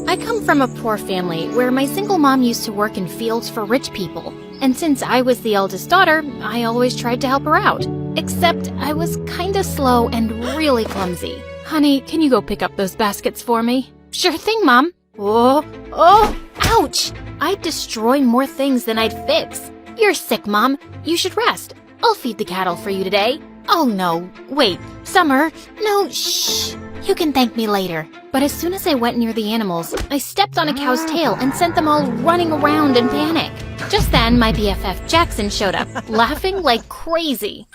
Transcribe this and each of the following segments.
I come from a poor family where my single mom used to work in fields for rich people. And since I was the eldest daughter, I always tried to help her out. Except I was kinda slow and really clumsy. Honey, can you go pick up those baskets for me? Sure thing, Mom. Oh, ouch! I'd destroy more things than I'd fix. You're sick, Mom. You should rest. I'll feed the cattle for you today. Oh no, wait, Summer, no, shh. You can thank me later. But as soon as I went near the animals, I stepped on a cow's tail and sent them all running around in panic. Just then, my BFF Jackson showed up, laughing like crazy.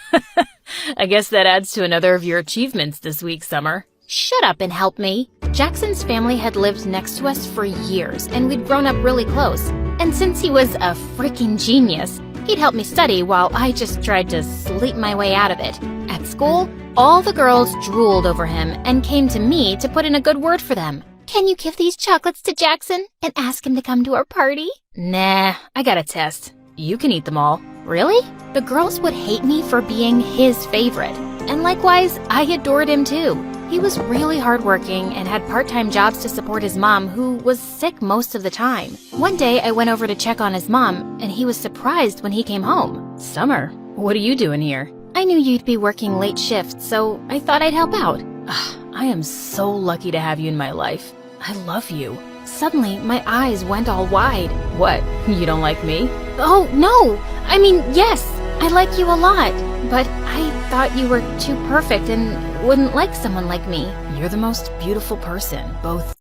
I guess that adds to another of your achievements this week, Summer. Shut up and help me. Jackson's family had lived next to us for years, and we'd grown up really close. And since he was a freaking genius, he'd help me study while I just tried to sleep my way out of it. At school, all the girls drooled over him and came to me to put in a good word for them. Can you give these chocolates to Jackson and ask him to come to our party? Nah, I got a test. You can eat them all. Really? The girls would hate me for being his favorite. And likewise, I adored him too. He was really hardworking and had part-time jobs to support his mom, who was sick most of the time. One day, I went over to check on his mom, and he was surprised when he came home. Summer, what are you doing here? I knew you'd be working late shifts, so I thought I'd help out. I am so lucky to have you in my life. I love you. Suddenly, my eyes went all wide. What, you don't like me? Oh, no! I mean, yes, I like you a lot, but I thought you were too perfect and wouldn't like someone like me. You're the most beautiful person, both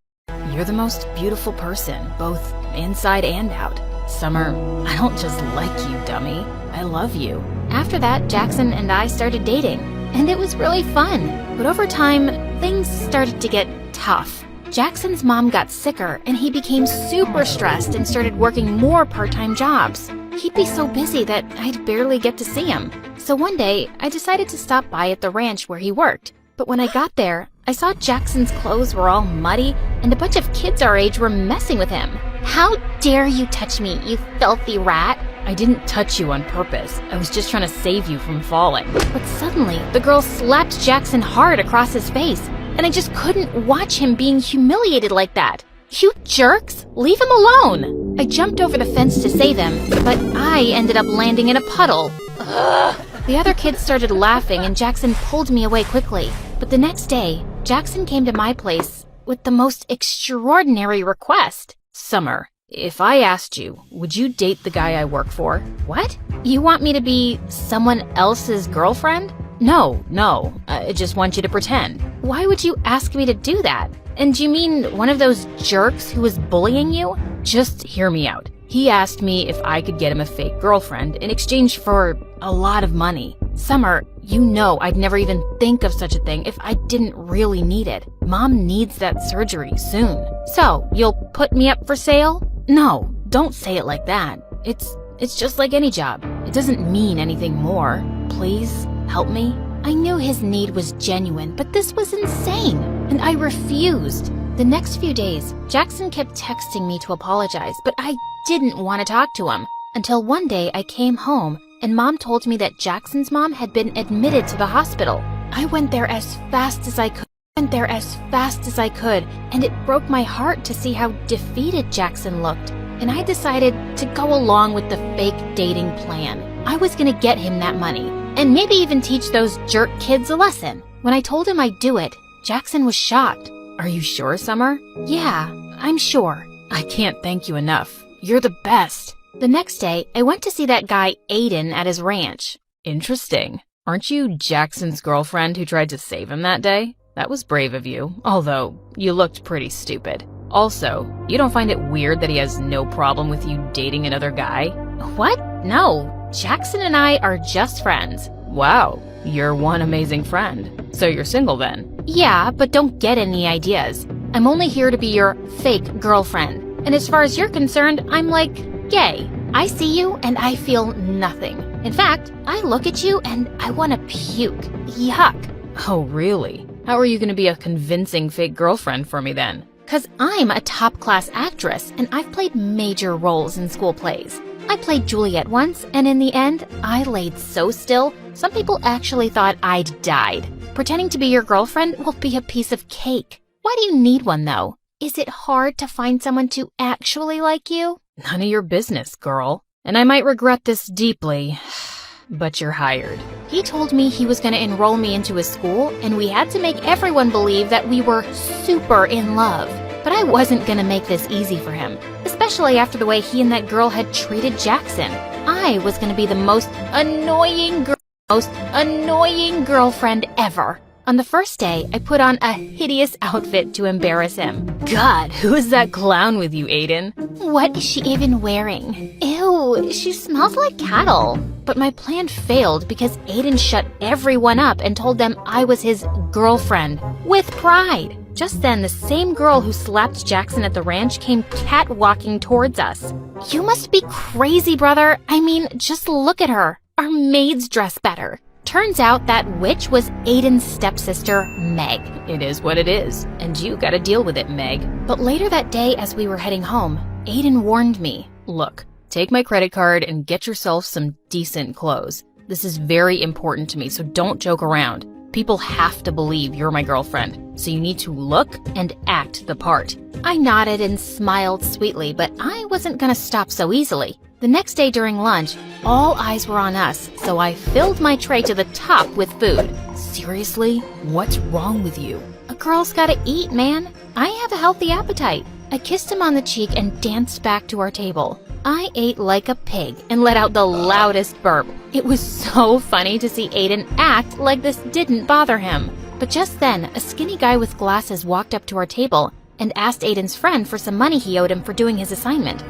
inside and out. Summer, I don't just like you, dummy. I love you. After that, Jackson and I started dating, and it was really fun. But over time, things started to get tough. Jackson's mom got sicker, and he became super stressed and started working more part-time jobs. He'd be so busy that I'd barely get to see him. So one day, I decided to stop by at the ranch where he worked. But when I got there, I saw Jackson's clothes were all muddy, and a bunch of kids our age were messing with him. How dare you touch me, you filthy rat? I didn't touch you on purpose. I was just trying to save you from falling. But suddenly, the girl slapped Jackson hard across his face, and I just couldn't watch him being humiliated like that. You jerks! Leave him alone! I jumped over the fence to save him, but I ended up landing in a puddle. Ugh. The other kids started laughing, and Jackson pulled me away quickly. But the next day, Jackson came to my place with the most extraordinary request. Summer, if I asked you, would you date the guy I work for? What? You want me to be someone else's girlfriend? No, I just want you to pretend. Why would you ask me to do that? And do you mean one of those jerks who was bullying you? Just hear me out. He asked me if I could get him a fake girlfriend in exchange for a lot of money. Summer, you know I'd never even think of such a thing if I didn't really need it. Mom needs that surgery soon. So, you'll put me up for sale? No, don't say it like that. It's just like any job. It doesn't mean anything more. Please, help me. I knew his need was genuine, but this was insane, and I refused. The next few days, Jackson kept texting me to apologize, but I didn't want to talk to him. Until one day I came home, and Mom told me that Jackson's mom had been admitted to the hospital. I went there as fast as I could, and it broke my heart to see how defeated Jackson looked. And I decided to go along with the fake dating plan. I was gonna get him that money, and maybe even teach those jerk kids a lesson. When I told him I'd do it, Jackson was shocked. Are you sure, Summer? Yeah, I'm sure. I can't thank you enough. You're the best. The next day, I went to see that guy Aiden at his ranch. Interesting. Aren't you Jackson's girlfriend who tried to save him that day? That was brave of you, although you looked pretty stupid. Also, you don't find it weird that he has no problem with you dating another guy? What? No. Jackson and I are just friends. Wow, you're one amazing friend. So you're single then? Yeah, but don't get any ideas. I'm only here to be your fake girlfriend. And as far as you're concerned, I'm like gay. I see you and I feel nothing. In fact, I look at you and I want to puke. Yuck. Oh, really? How are you going to be a convincing fake girlfriend for me then? 'Cause I'm a top-class actress and I've played major roles in school plays. I played Juliet once, and in the end, I laid so still, some people actually thought I'd died. Pretending to be your girlfriend will be a piece of cake. Why do you need one, though? Is it hard to find someone to actually like you? None of your business, girl. And I might regret this deeply, but you're hired. He told me he was going to enroll me into his school, and we had to make everyone believe that we were super in love. But I wasn't going to make this easy for him, especially after the way he and that girl had treated Jackson. I was going to be the most annoying girlfriend ever. On the first day, I put on a hideous outfit to embarrass him. God, who is that clown with you, Aiden? What is she even wearing? Ew, she smells like cattle. But my plan failed because Aiden shut everyone up and told them I was his girlfriend, with pride. Just then, the same girl who slapped Jackson at the ranch came catwalking towards us. You must be crazy, brother. I mean, just look at her. Our maids dress better. Turns out that witch was Aiden's stepsister, Meg. It is what it is, and you gotta deal with it, Meg. But later that day, as we were heading home, Aiden warned me. Look, take my credit card and get yourself some decent clothes. This is very important to me, so don't joke around. People have to believe you're my girlfriend, so you need to look and act the part. I nodded and smiled sweetly, but I wasn't gonna stop so easily. The next day during lunch, all eyes were on us, so I filled my tray to the top with food. Seriously? What's wrong with you? A girl's gotta eat, man. I have a healthy appetite. I kissed him on the cheek and danced back to our table. I ate like a pig and let out the loudest burp. It was so funny to see Aiden act like this didn't bother him. But just then, a skinny guy with glasses walked up to our table and asked Aiden's friend for some money he owed him for doing his assignment.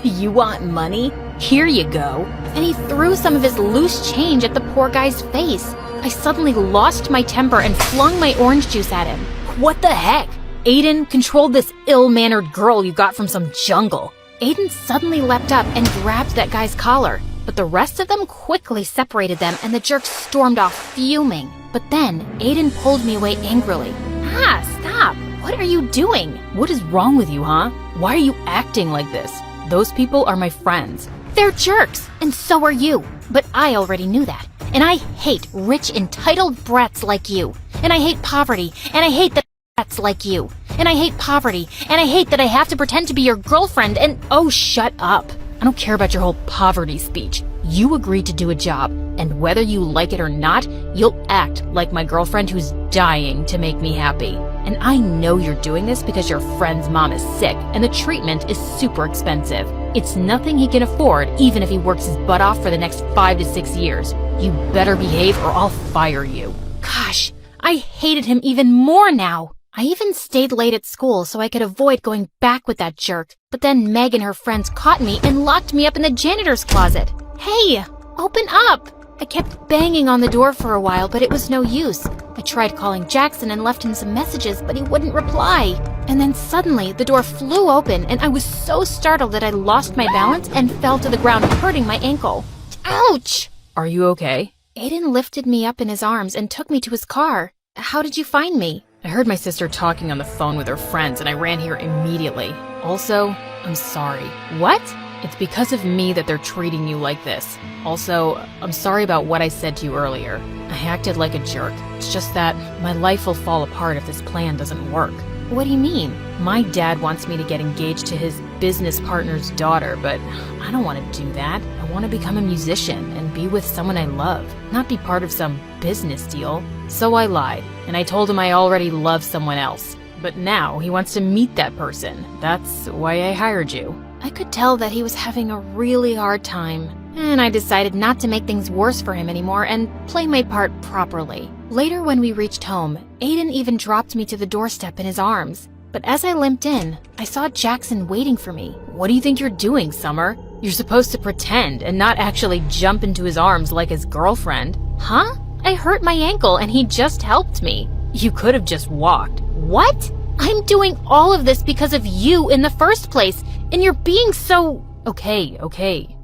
You want money? Here you go. And he threw some of his loose change at the poor guy's face. I suddenly lost my temper and flung my orange juice at him. What the heck? Aiden, control this ill-mannered girl you got from some jungle. Aiden suddenly leapt up and grabbed that guy's collar, but the rest of them quickly separated them and the jerk stormed off fuming. But then, Aiden pulled me away angrily. Ah, stop! What are you doing? What is wrong with you, huh? Why are you acting like this? Those people are my friends. They're jerks, and so are you. But I already knew that. And I hate rich, entitled brats like you. And I hate poverty, and I hate the brats like you. And I hate poverty, and I hate that I have to pretend to be your girlfriend and— Oh, shut up. I don't care about your whole poverty speech. You agreed to do a job, and whether you like it or not, you'll act like my girlfriend who's dying to make me happy. And I know you're doing this because your friend's mom is sick, and the treatment is super expensive. It's nothing he can afford, even if he works his butt off for the next 5 to 6 years. You better behave or I'll fire you. Gosh, I hated him even more now. I even stayed late at school so I could avoid going back with that jerk. But then Meg and her friends caught me and locked me up in the janitor's closet. Hey, open up! I kept banging on the door for a while, but it was no use. I tried calling Jackson and left him some messages, but he wouldn't reply. And then suddenly, the door flew open, and I was so startled that I lost my balance and fell to the ground, hurting my ankle. Ouch! Are you okay? Aiden lifted me up in his arms and took me to his car. How did you find me? I heard my sister talking on the phone with her friends, and I ran here immediately. Also, I'm sorry. What? It's because of me that they're treating you like this. Also, I'm sorry about what I said to you earlier. I acted like a jerk. It's just that my life will fall apart if this plan doesn't work. What do you mean? My dad wants me to get engaged to his business partner's daughter, but I don't want to do that. I want to become a musician and be with someone I love, not be part of some business deal. So I lied, and I told him I already love someone else. But now he wants to meet that person. That's why I hired you. I could tell that he was having a really hard time, and I decided not to make things worse for him anymore and play my part properly. Later, when we reached home, Aiden even dropped me to the doorstep in his arms. But as I limped in, I saw Jackson waiting for me. What do you think you're doing, Summer? You're supposed to pretend and not actually jump into his arms like his girlfriend. Huh? I hurt my ankle and he just helped me. You could have just walked. What? I'm doing all of this because of you in the first place, and you're being so— Okay.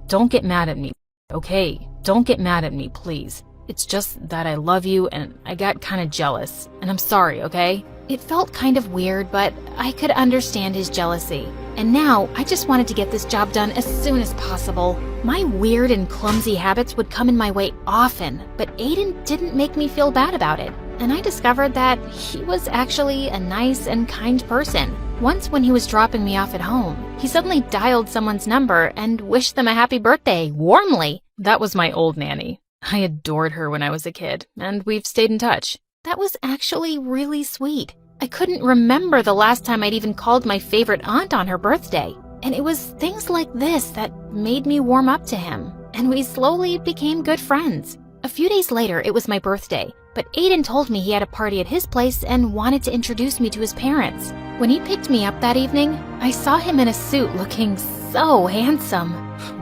Don't get mad at me. Okay, don't get mad at me, please. It's just that I love you and I got kind of jealous, and I'm sorry, okay? It felt kind of weird, but I could understand his jealousy. And now, I just wanted to get this job done as soon as possible. My weird and clumsy habits would come in my way often, but Aiden didn't make me feel bad about it. And I discovered that he was actually a nice and kind person. Once when he was dropping me off at home, he suddenly dialed someone's number and wished them a happy birthday, warmly. That was my old nanny. I adored her when I was a kid, and we've stayed in touch. That was actually really sweet. I couldn't remember the last time I'd even called my favorite aunt on her birthday. And it was things like this that made me warm up to him, and we slowly became good friends. A few days later, it was my birthday, but Aiden told me he had a party at his place and wanted to introduce me to his parents. When he picked me up that evening, I saw him in a suit looking so handsome.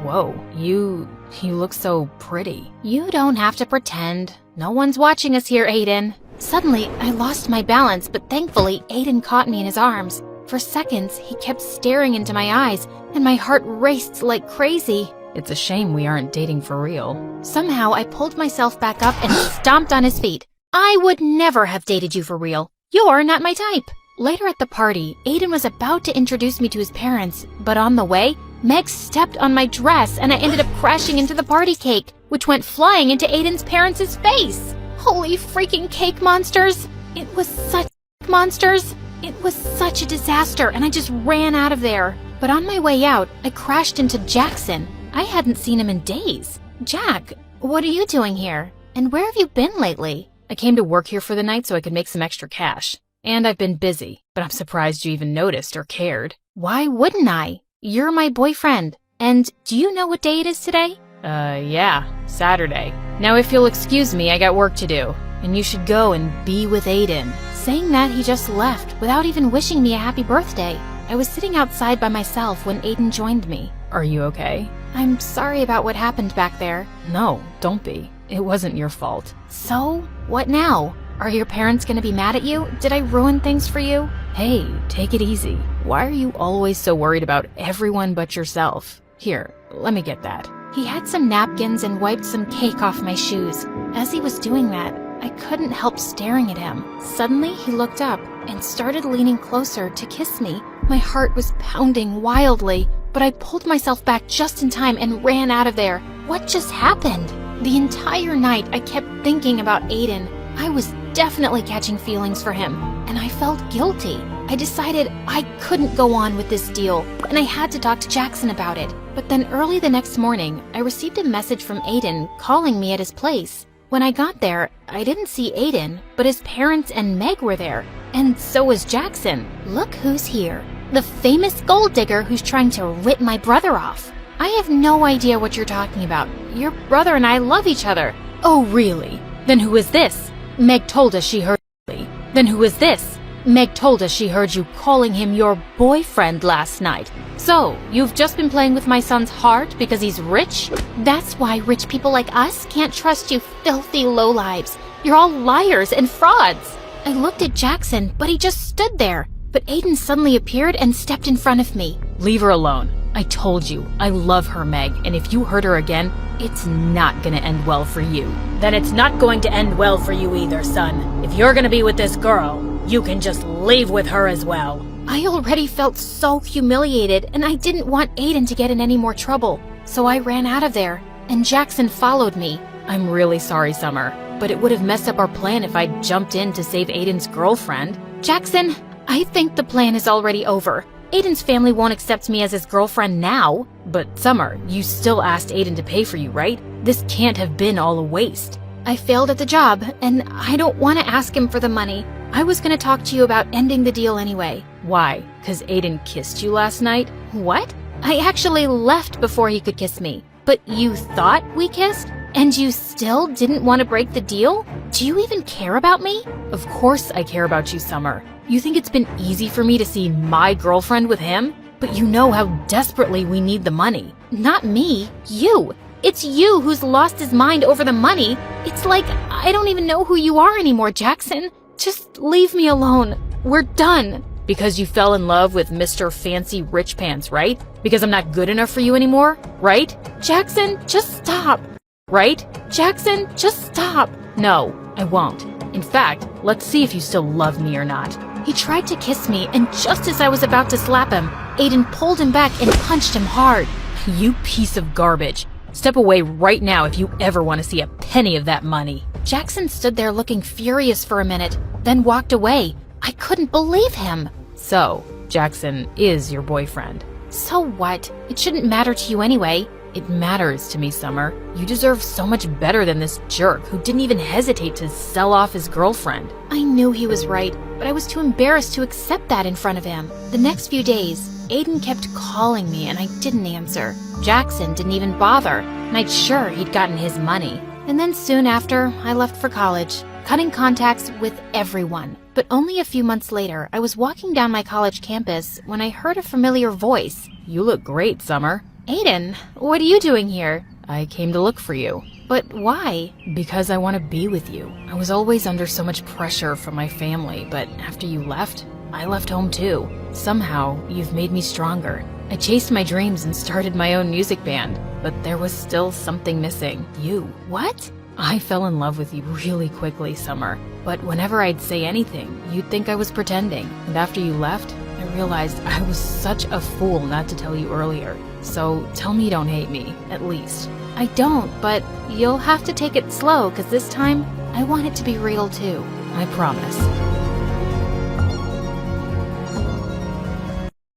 Whoa, you look so pretty. You don't have to pretend. No one's watching us here, Aiden. Suddenly, I lost my balance, but thankfully, Aiden caught me in his arms. For seconds, he kept staring into my eyes, and my heart raced like crazy. It's a shame we aren't dating for real. Somehow, I pulled myself back up and stomped on his feet. I would never have dated you for real. You're not my type. Later at the party, Aiden was about to introduce me to his parents, but on the way, Meg stepped on my dress and I ended up crashing into the party cake, which went flying into Aiden's parents' face. Holy freaking cake monsters! It was such monsters! It was such a disaster, and I just ran out of there. But on my way out, I crashed into Jackson. I hadn't seen him in days. Jack, what are you doing here? And where have you been lately? I came to work here for the night so I could make some extra cash. And I've been busy, but I'm surprised you even noticed or cared. Why wouldn't I? You're my boyfriend. And do you know what day it is today? Yeah, Saturday. Now if you'll excuse me, I got work to do. And you should go and be with Aiden. Saying that, he just left without even wishing me a happy birthday. I was sitting outside by myself when Aiden joined me. Are you okay? I'm sorry about what happened back there. No, don't be. It wasn't your fault. So, what now? Are your parents gonna be mad at you? Did I ruin things for you? Hey, take it easy. Why are you always so worried about everyone but yourself? Here, let me get that. He had some napkins and wiped some cake off my shoes. As he was doing that, I couldn't help staring at him. Suddenly, he looked up and started leaning closer to kiss me. My heart was pounding wildly, but I pulled myself back just in time and ran out of there. What just happened? The entire night, I kept thinking about Aiden. I was definitely catching feelings for him, and I felt guilty. I decided I couldn't go on with this deal, and I had to talk to Jackson about it. But then early the next morning, I received a message from Aiden calling me at his place. When I got there, I didn't see Aiden, but his parents and Meg were there, and so was Jackson. Look who's here. The famous gold digger who's trying to rip my brother off. I have no idea what you're talking about. Your brother and I love each other. Oh, really? Then who is this? Meg told us she heard you. Then who is this? Meg told us she heard you calling him your boyfriend last night. So, you've just been playing with my son's heart because he's rich? That's why rich people like us can't trust you filthy lowlives. You're all liars and frauds. I looked at Jackson, but he just stood there. But Aiden suddenly appeared and stepped in front of me. Leave her alone. I told you, I love her, Meg, and if you hurt her again, it's not gonna end well for you. Then it's not going to end well for you either, son. If you're gonna be with this girl, you can just leave with her as well. I already felt so humiliated, and I didn't want Aiden to get in any more trouble. So I ran out of there, and Jackson followed me. I'm really sorry, Summer, but it would have messed up our plan if I'd jumped in to save Aiden's girlfriend. Jackson, I think the plan is already over. Aiden's family won't accept me as his girlfriend now. But Summer, you still asked Aiden to pay for you, right? This can't have been all a waste. I failed at the job, and I don't want to ask him for the money. I was going to talk to you about ending the deal anyway. Why? 'Cause Aiden kissed you last night? What? I actually left before he could kiss me. But you thought we kissed? And you still didn't want to break the deal? Do you even care about me? Of course I care about you, Summer. You think it's been easy for me to see my girlfriend with him? But you know how desperately we need the money. Not me, you. It's you who's lost his mind over the money. It's like I don't even know who you are anymore, Jackson. Just leave me alone. We're done. Because you fell in love with Mr. Fancy Rich Pants, right? Because I'm not good enough for you anymore, right? Jackson, just stop. Right? Jackson, just stop. No, I won't. In fact, let's see if you still love me or not. He tried to kiss me, and just as I was about to slap him, Aiden pulled him back and punched him hard. You piece of garbage. Step away right now if you ever want to see a penny of that money. Jackson stood there looking furious for a minute, then walked away. I couldn't believe him. So, Jackson is your boyfriend. So what? It shouldn't matter to you anyway. It matters to me, Summer. You deserve so much better than this jerk who didn't even hesitate to sell off his girlfriend. I knew he was right, but I was too embarrassed to accept that in front of him. The next few days, Aiden kept calling me and I didn't answer. Jackson didn't even bother, and I'd sure he'd gotten his money. And then soon after, I left for college, cutting contacts with everyone. But only a few months later, I was walking down my college campus when I heard a familiar voice. You look great, Summer. Aiden, what are you doing here? I came to look for you. But why? Because I want to be with you. I was always under so much pressure from my family, but after you left, I left home too. Somehow, you've made me stronger. I chased my dreams and started my own music band, but there was still something missing. You. What? I fell in love with you really quickly, Summer. But whenever I'd say anything, you'd think I was pretending. And after you left, I realized I was such a fool not to tell you earlier. So tell me you don't hate me, at least. I don't, but you'll have to take it slow, 'cause this time, I want it to be real too. I promise.